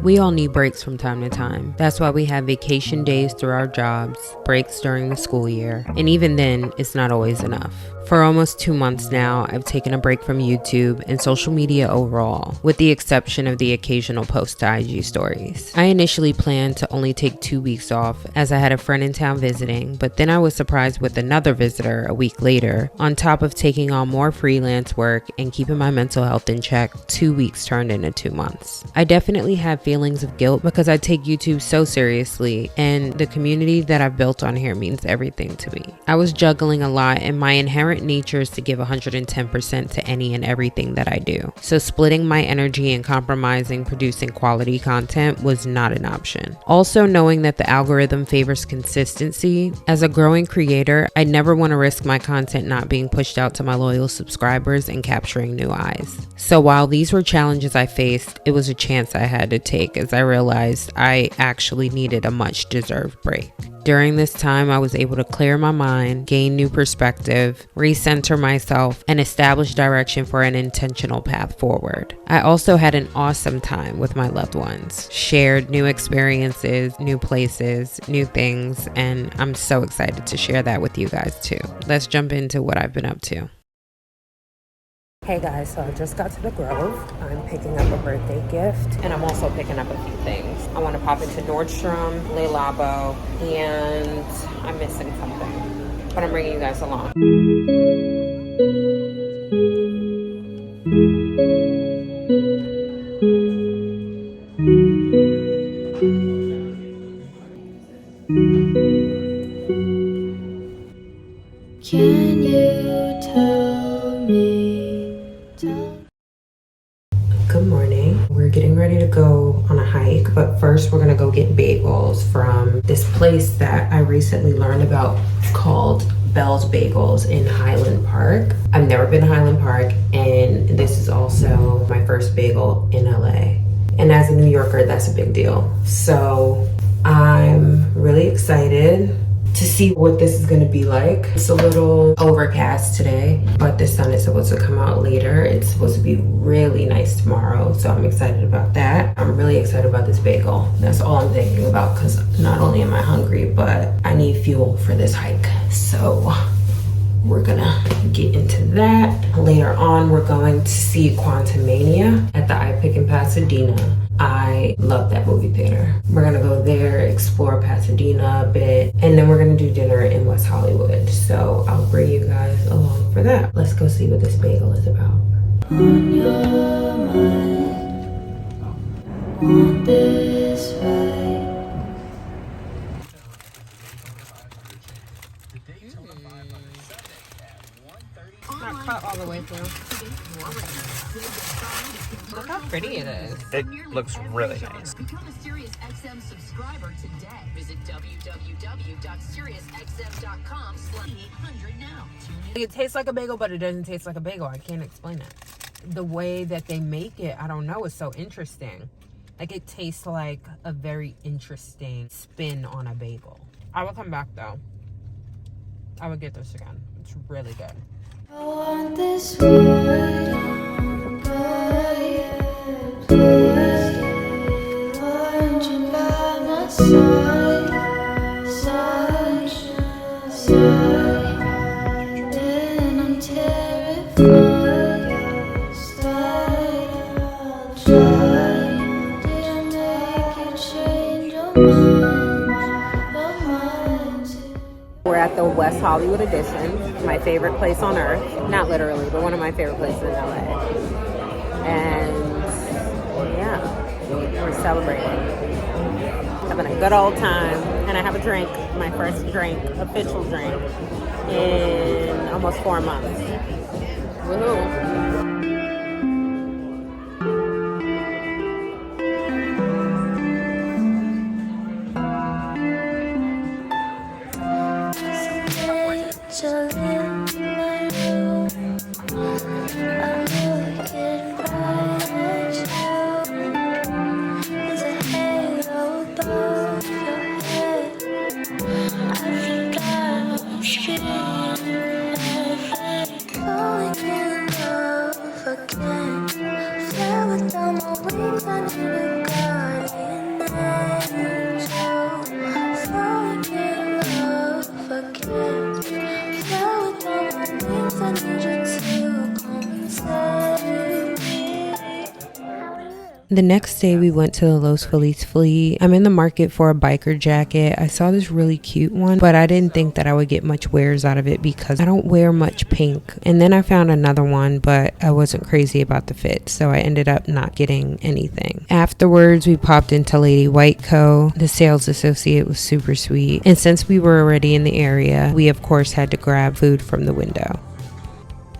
We all need breaks from time to time. That's why we have vacation days through our jobs, breaks during the school year, and even then, it's not always enough. For almost 2 months now, I've taken a break from YouTube and social media overall, with the exception of the occasional post to IG stories. I initially planned to only take 2 weeks off as I had a friend in town visiting, but then I was surprised with another visitor a week later. On top of taking on more freelance work and keeping my mental health in check, 2 weeks turned into 2 months. I definitely have feelings of guilt because I take YouTube so seriously, and the community that I've built on here means everything to me. I was juggling a lot, and my inherent nature is to give 110% to any and everything that I do. So splitting my energy and compromising producing quality content was not an option. Also, knowing that the algorithm favors consistency, as a growing creator, I never want to risk my content not being pushed out to my loyal subscribers and capturing new eyes. So while these were challenges I faced, it was a chance I had to take as I realized I actually needed a much deserved break. During this time, I was able to clear my mind, gain new perspective, recenter myself, and establish direction for an intentional path forward. I also had an awesome time with my loved ones, shared new experiences, new places, new things, and I'm so excited to share that with you guys too. Let's jump into what I've been up to. Hey guys, so I just got to the Grove. I'm picking up a birthday gift, and I'm also picking up a few things. I want to pop into Nordstrom, Le Labo, and I'm missing something, but I'm bringing you guys along. Can you tell me? Good morning. We're getting ready to go on a hike, but first we're gonna go get bagels from this place that I recently learned about called Bell's Bagels in Highland Park. I've never been to Highland Park, and this is also my first bagel in LA. And as a New Yorker, that's a big deal. So I'm really excited to see what this is going to be like. It's a little overcast today, but the sun is supposed to come out later. It's supposed to be really nice tomorrow, so I'm excited about that. I'm really excited about this bagel. That's all I'm thinking about, because not only am I hungry, but I need fuel for this hike. So we're gonna get into that. Later on, we're going to see Quantumania at the iPic in Pasadena. I love that movie theater. We're gonna go there, explore Pasadena a bit, and then we're gonna do dinner in West Hollywood. So I'll bring you guys along for that. Let's go see what this bagel is about. On your mind, on this ride. Not cut all the way through. Look how pretty it is. It looks really nice. Become a SiriusXM subscriber today. Visit www.siriusxm.com/800 now. It tastes like a bagel, but it doesn't taste like a bagel. I can't explain it. The way that they make it, I don't know, is so interesting. Like, it tastes like a very interesting spin on a bagel. I will come back though. I would get this again. It's really good. I want this world by your place. Want you by my side, side, side. Then I'm terrified. Stay, I'll try. Did I make you change your mind? We're at the West Hollywood edition, my favorite place on earth. Not literally, but one of my favorite places in LA. And yeah, we're celebrating. Having a good old time. And I have a drink, my first drink, official drink, in almost 4 months. Woohoo. Again, fly without my wings, I need a guardian. The next day we went to the Los Feliz Flea. I'm in the market for a biker jacket. I saw this really cute one, but I didn't think that I would get much wears out of it because I don't wear much pink. And then I found another one, but I wasn't crazy about the fit, so I ended up not getting anything. Afterwards, we popped into Lady White Co. The sales associate was super sweet. And since we were already in the area, we of course had to grab food from the window.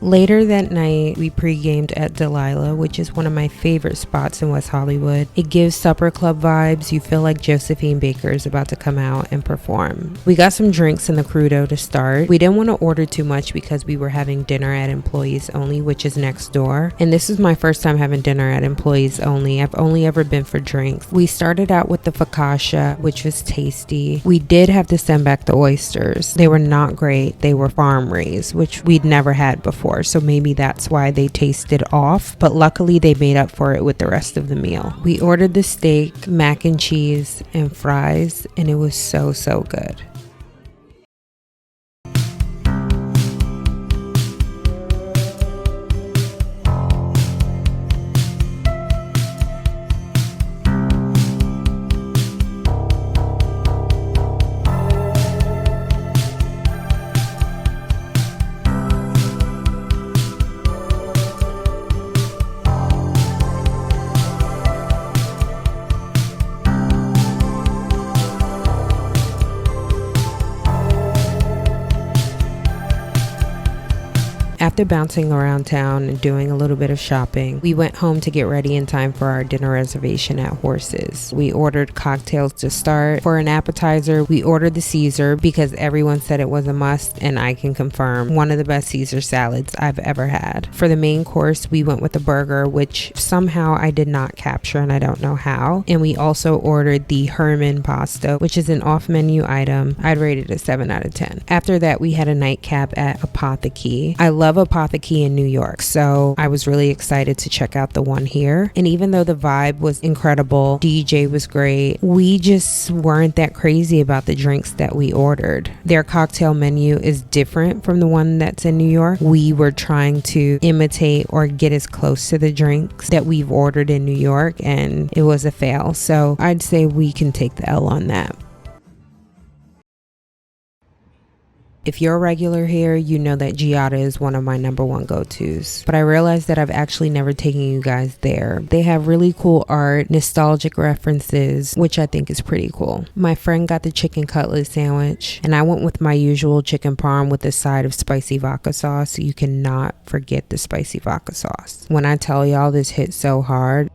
Later that night, we pre-gamed at Delilah, which is one of my favorite spots in West Hollywood. It gives supper club vibes. You feel like Josephine Baker is about to come out and perform. We got some drinks in the Crudo to start. We didn't want to order too much because we were having dinner at Employees Only, which is next door. And this is my first time having dinner at Employees Only. I've only ever been for drinks. We started out with the focaccia, which was tasty. We did have to send back the oysters. They were not great. They were farm raised, which we'd never had before. So maybe that's why they tasted off, but luckily they made up for it with the rest of the meal. We ordered the steak, mac and cheese, and fries, and it was so good. After bouncing around town and doing a little bit of shopping, we went home to get ready in time for our dinner reservation at Horses. We ordered cocktails to start. For an appetizer, we ordered the Caesar because everyone said it was a must, and I can confirm one of the best Caesar salads I've ever had. For the main course, we went with a burger, which somehow I did not capture and I don't know how. And we also ordered the Herman pasta, which is an off-menu item. I'd rate it a 7 out of 10. After that, we had a nightcap at Apotheke. I love Apotheke in New York, so I was really excited to check out the one here. And even though the vibe was incredible, DJ was great, we just weren't that crazy about the drinks that we ordered. Their cocktail menu is different from the one that's in New York. We were trying to imitate or get as close to the drinks that we've ordered in New York, and it was a fail. So I'd say we can take the L on that. If you're a regular here, you know that Giada is one of my #1 go-tos. But I realized that I've actually never taken you guys there. They have really cool art, nostalgic references, which I think is pretty cool. My friend got the chicken cutlet sandwich, and I went with my usual chicken parm with a side of spicy vodka sauce. You cannot forget the spicy vodka sauce. When I tell y'all this hit so hard,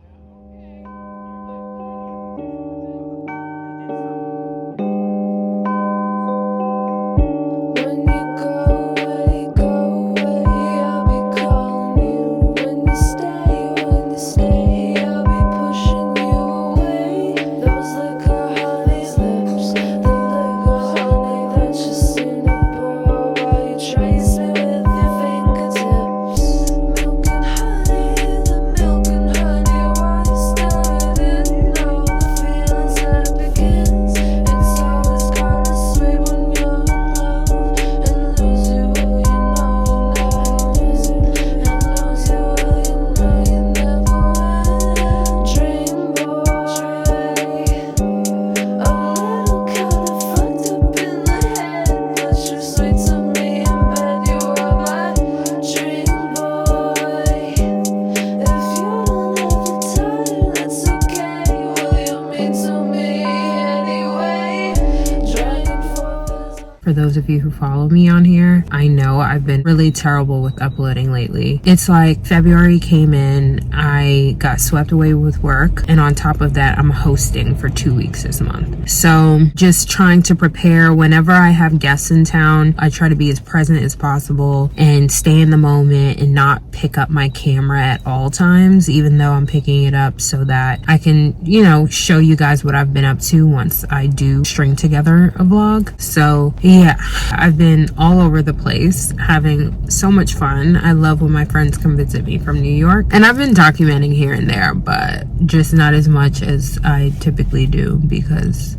for those of you who follow me on here, I know I've been really terrible with uploading lately. It's like February came in, I got swept away with work, and on top of that, I'm hosting for 2 weeks this month. So just trying to prepare whenever I have guests in town. I try to be as present as possible and stay in the moment and not pick up my camera at all times, even though I'm picking it up so that I can, you know, show you guys what I've been up to once I do string together a vlog. So yeah, I've been all over the place having so much fun. I love when my friends come visit me from New York, and I've been documenting here and there, but just not as much as I typically do because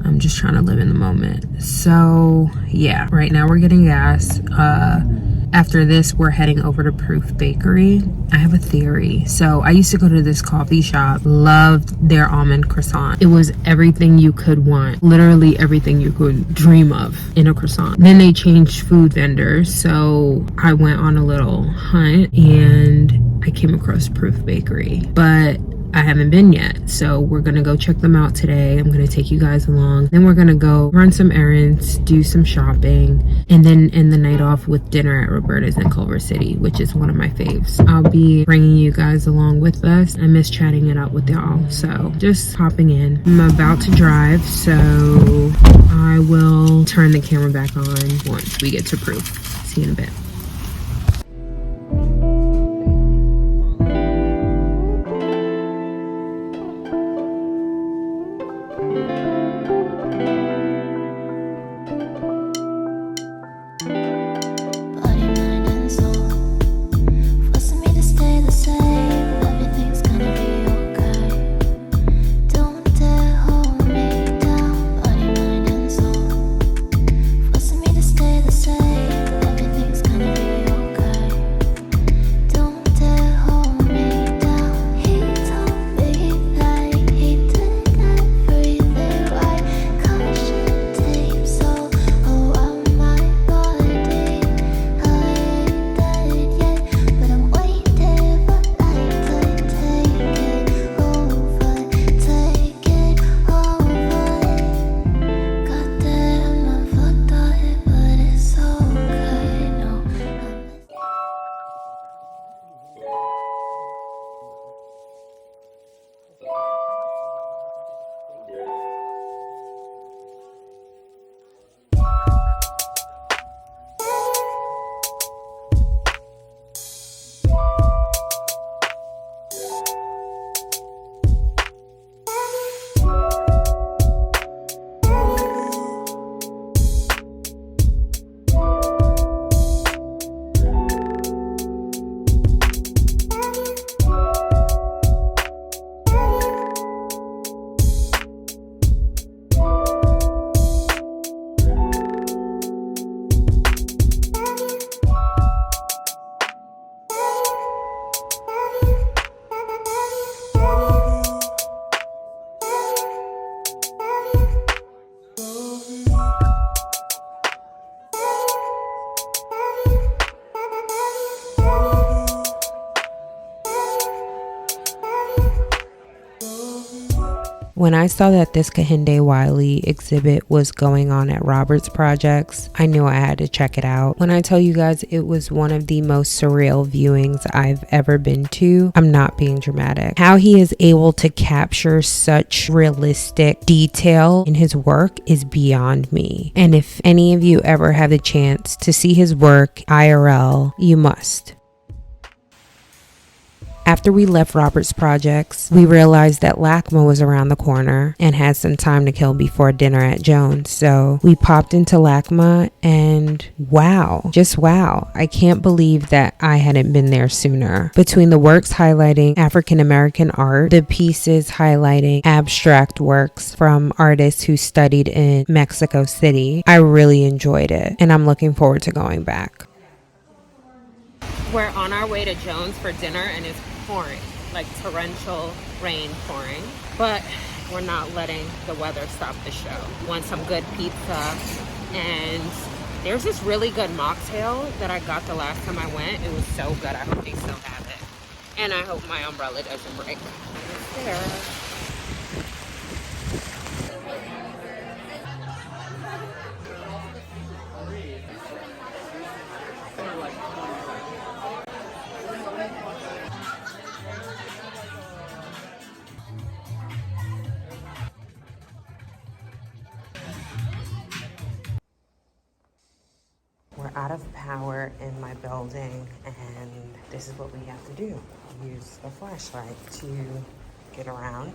I'm just trying to live in the moment. So yeah, right now we're getting gas. After this, we're heading over to Proof Bakery. I have a theory. So I used to go to this coffee shop, loved their almond croissant. It was everything you could want, literally everything you could dream of in a croissant. Then they changed food vendors, so I went on a little hunt and I came across Proof Bakery, but I haven't been yet, so we're gonna go check them out today. I'm gonna take you guys along. Then we're gonna go run some errands, do some shopping, and then end the night off with dinner at Roberta's in Culver City, which is one of my faves. I'll be bringing you guys along with us. I miss chatting it up with y'all, so just popping in. I'm about to drive, so I will turn the camera back on once we get to Proof. See you in a bit. When I saw that this Kehinde Wiley exhibit was going on at Roberts Projects, I knew I had to check it out. When I tell you guys it was one of the most surreal viewings I've ever been to, I'm not being dramatic. How he is able to capture such realistic detail in his work is beyond me. And if any of you ever have the chance to see his work IRL, you must. After we left Roberts Projects, we realized that LACMA was around the corner and had some time to kill before dinner at Jones. So we popped into LACMA and wow, just wow. I can't believe that I hadn't been there sooner. Between the works highlighting African American art, the pieces highlighting abstract works from artists who studied in Mexico City, I really enjoyed it and I'm looking forward to going back. We're on our way to Jones for dinner and it's pouring, like torrential rain pouring, but we're not letting the weather stop the show. Want some good pizza, and there's this really good mocktail that I got the last time I went. It was so good. I hope they still have it, and I hope my umbrella doesn't break. It's there. We're out of power in my building, and this is what we have to do. Use a flashlight to get around,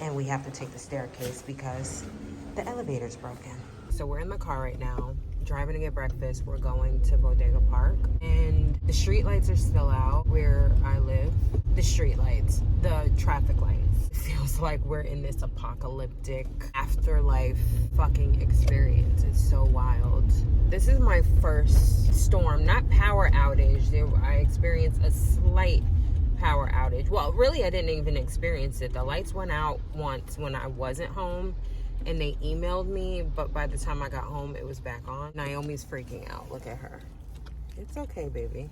and we have to take the staircase because the elevator's broken. So we're in the car right now, driving to get breakfast. We're going to Bodega Park, and the street lights are still out where I live. The street lights, the traffic lights. It feels feels like we're in this apocalyptic afterlife fucking experience. It's so wild. This is my first storm, not power outage. I experienced a slight power outage. Well, really, I didn't even experience it. The lights went out once when I wasn't home, and they emailed me, but by the time I got home, it was back on. Naomi's freaking out. Look at her. It's okay, baby.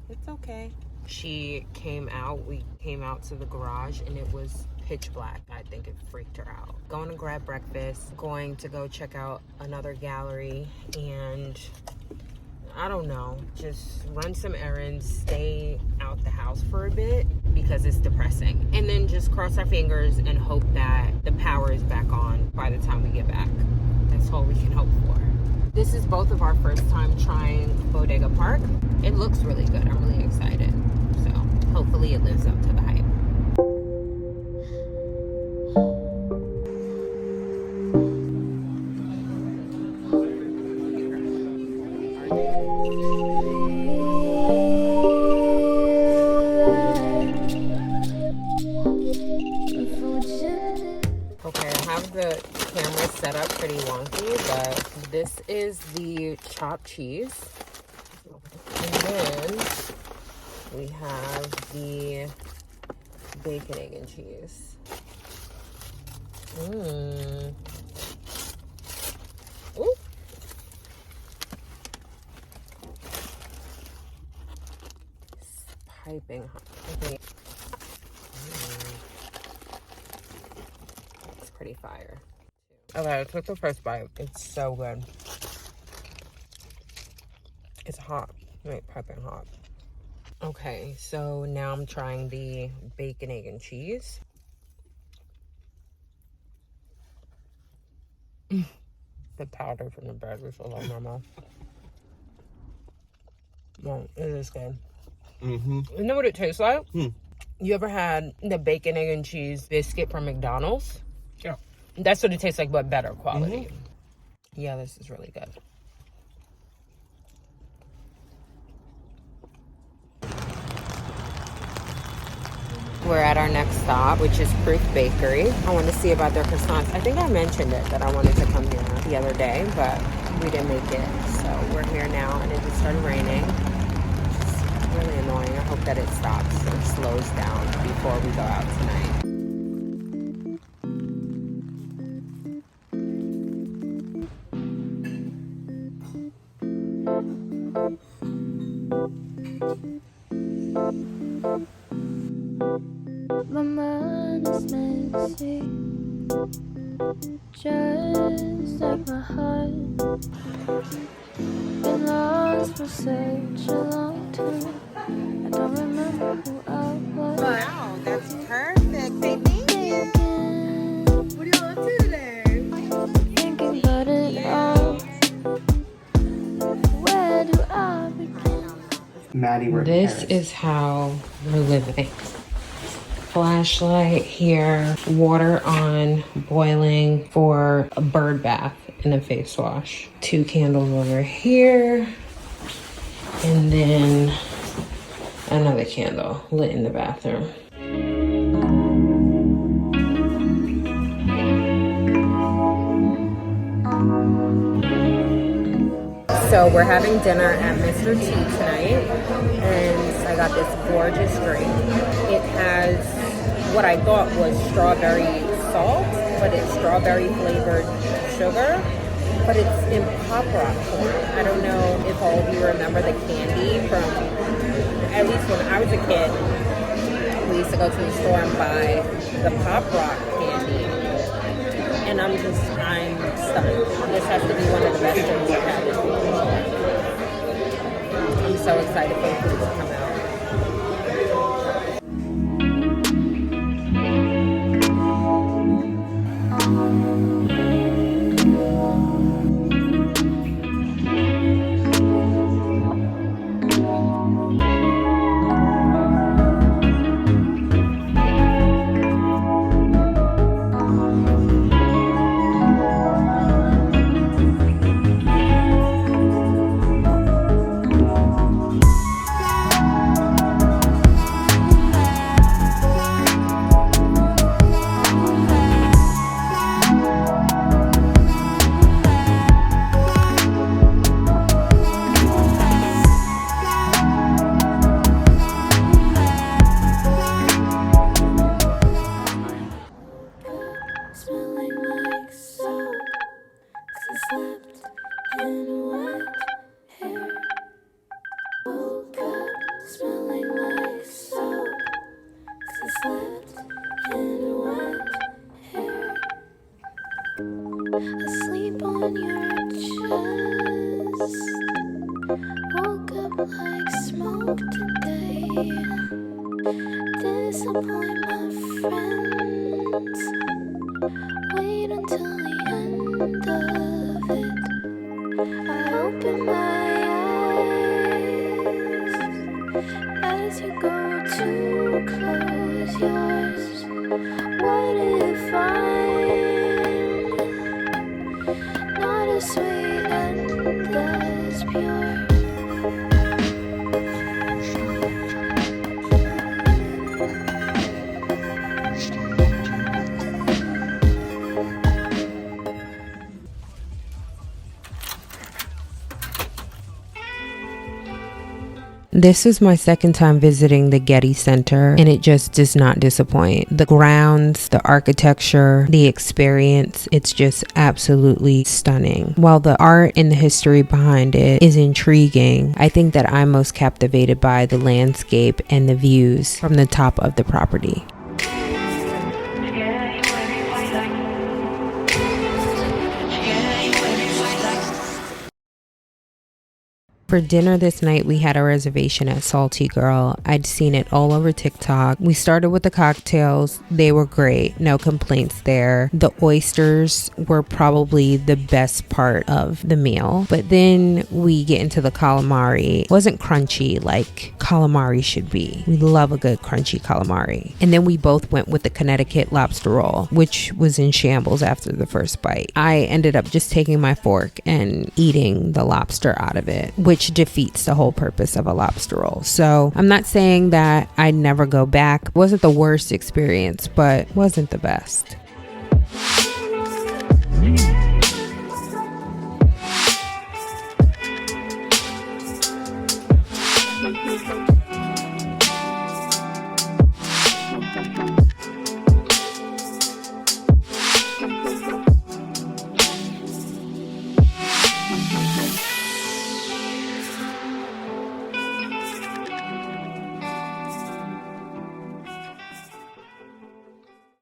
It's okay. She came out. We came out to the garage, and it was pitch black. I think it freaked her out. Going to grab breakfast, going to go check out another gallery, and I don't know, just run some errands, stay out the house for a bit because it's depressing. And then just cross our fingers and hope that the power is back on by the time we get back. That's all we can hope for. This is both of our first time trying Bodega Park. It looks really good. I'm really excited. So hopefully it lives up to the hype. Okay, I have the camera set up pretty wonky, but this is the chopped cheese. And then we have the bacon, egg, and cheese. Ooh. It's piping hot. Okay. It's pretty fire. Okay, I took the first bite. It's so good. It's hot. Wait, piping hot. Okay, so now I'm trying the bacon, egg, and cheese. The powder from the bread was a little normal. Well, it is good. You know what it tastes like? You ever had the bacon, egg, and cheese biscuit from McDonald's? Yeah. That's what it tastes like, but better quality. Yeah, this is really good. We're at our next stop, which is Proof Bakery. I want to see about their croissants. I think I mentioned it that I wanted to come here the other day, but we didn't make it. So we're here now, and it just started raining. It's really annoying. I hope that it stops or slows down before we go out tonight. My mind is messy, just like my heart. Been lost for such a long time. I don't remember who I was. Wow, that's perfect. Thank you. What are y'all up to today? Thinking about it all. Where do I begin? Maddie, we're This is how we're living. Flashlight here, water on, boiling for a bird bath and a face wash. 2 candles over here, and then another candle lit in the bathroom. So we're having dinner at Mr. T tonight, and I got this gorgeous drink. It has what I thought was strawberry salt, but it's strawberry flavored sugar, but it's in pop rock form. I don't know if all of you remember the candy from, at least when I was a kid, we used to go to the store and buy the pop rock candy. And I'm stunned. This has to be one of the best things I've had. I'm so excited for the food to come out. asleep on your chest. Woke up like smoke today. Disappoint my friends. Wait until the end of it. I open my eyes as you go to close yours. What if I'm not as sweet and as pure? This is my second time visiting the Getty Center, and it just does not disappoint. The grounds, the architecture, the experience, it's just absolutely stunning. While the art and the history behind it is intriguing, I think that I'm most captivated by the landscape and the views from the top of the property. For dinner this night, we had a reservation at Salty Girl. I'd seen it all over TikTok. We started with the cocktails. They were great. No complaints there. The oysters were probably the best part of the meal. But then we get into the calamari. It wasn't crunchy like calamari should be. We love a good crunchy calamari. And then we both went with the Connecticut lobster roll, which was in shambles after the first bite. I ended up just taking my fork and eating the lobster out of it, which defeats the whole purpose of a lobster roll. So I'm not saying that I'd never go back. It wasn't the worst experience, but wasn't the best.